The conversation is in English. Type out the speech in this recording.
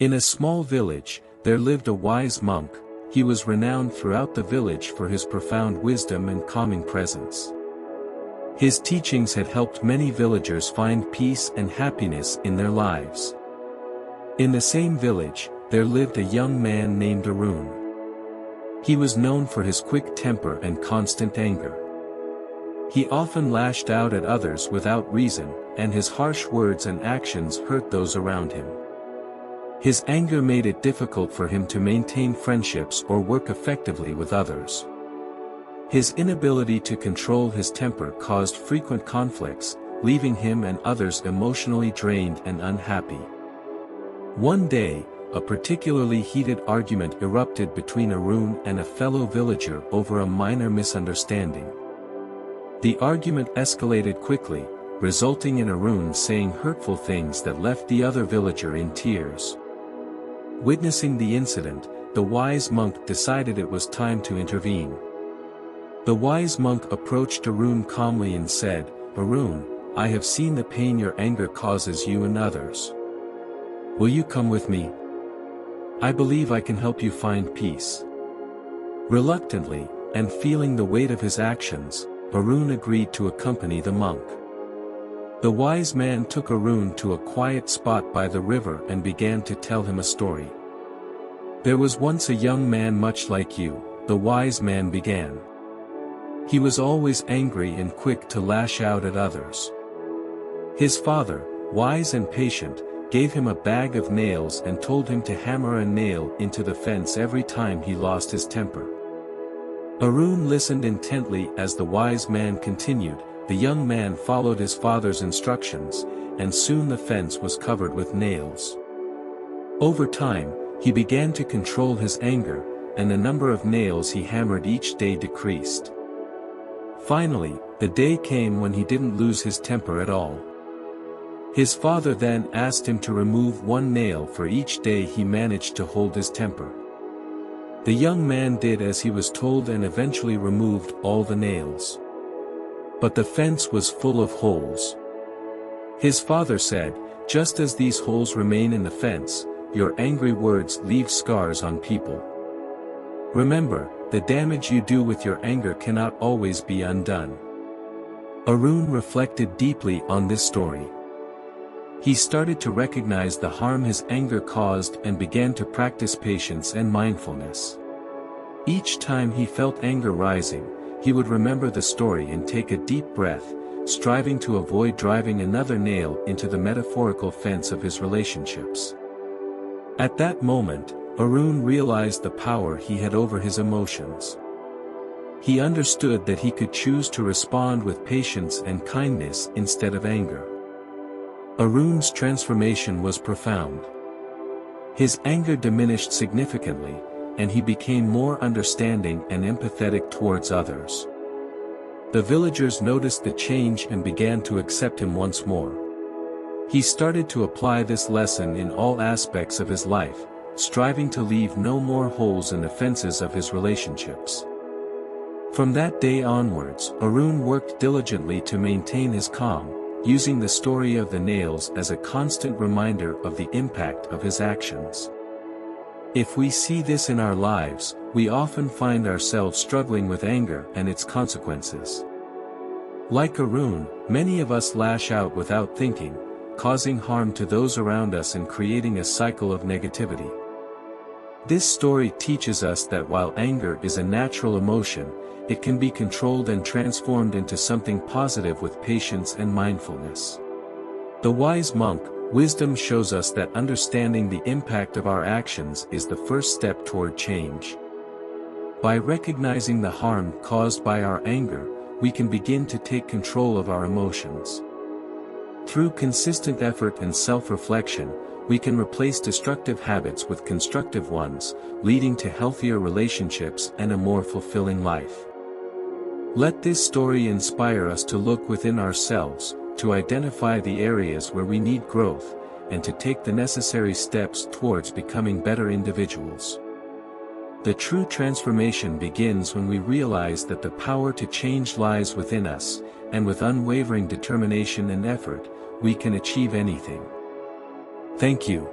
In a small village, there lived a wise monk. He was renowned throughout the village for his profound wisdom and calming presence. His teachings had helped many villagers find peace and happiness in their lives. In the same village, there lived a young man named Arun. He was known for his quick temper and constant anger. He often lashed out at others without reason, and his harsh words and actions hurt those around him. His anger made it difficult for him to maintain friendships or work effectively with others. His inability to control his temper caused frequent conflicts, leaving him and others emotionally drained and unhappy. One day, a particularly heated argument erupted between Arun and a fellow villager over a minor misunderstanding. The argument escalated quickly, resulting in Arun saying hurtful things that left the other villager in tears. Witnessing the incident, the wise monk decided it was time to intervene. The wise monk approached Arun calmly and said, "Arun, I have seen the pain your anger causes you and others. Will you come with me? I believe I can help you find peace." Reluctantly, and feeling the weight of his actions, Arun agreed to accompany the monk. The wise man took Arun to a quiet spot by the river and began to tell him a story. "There was once a young man much like you," the wise man began. "He was always angry and quick to lash out at others. His father, wise and patient, gave him a bag of nails and told him to hammer a nail into the fence every time he lost his temper." Arun listened intently as the wise man continued. The young man followed his father's instructions, and soon the fence was covered with nails. Over time, he began to control his anger, and the number of nails he hammered each day decreased. Finally, the day came when he didn't lose his temper at all. His father then asked him to remove one nail for each day he managed to hold his temper. The young man did as he was told and eventually removed all the nails. But the fence was full of holes. His father said, "Just as these holes remain in the fence, your angry words leave scars on people. Remember, the damage you do with your anger cannot always be undone." Arun reflected deeply on this story. He started to recognize the harm his anger caused and began to practice patience and mindfulness. Each time he felt anger rising, he would remember the story and take a deep breath, striving to avoid driving another nail into the metaphorical fence of his relationships. At that moment, Arun realized the power he had over his emotions. He understood that he could choose to respond with patience and kindness instead of anger. Arun's transformation was profound. His anger diminished significantly, and he became more understanding and empathetic towards others. The villagers noticed the change and began to accept him once more. He started to apply this lesson in all aspects of his life, striving to leave no more holes in the fences of his relationships. From that day onwards, Arun worked diligently to maintain his calm, using the story of the nails as a constant reminder of the impact of his actions. If we see this in our lives, we often find ourselves struggling with anger and its consequences. Like Arun, many of us lash out without thinking, causing harm to those around us and creating a cycle of negativity. This story teaches us that while anger is a natural emotion, it can be controlled and transformed into something positive with patience and mindfulness. The wise monk, wisdom shows us that understanding the impact of our actions is the first step toward change. By recognizing the harm caused by our anger, we can begin to take control of our emotions. Through consistent effort and self-reflection, we can replace destructive habits with constructive ones, leading to healthier relationships and a more fulfilling life. Let this story inspire us to look within ourselves, to identify the areas where we need growth, and to take the necessary steps towards becoming better individuals. The true transformation begins when we realize that the power to change lies within us, and with unwavering determination and effort, we can achieve anything. Thank you.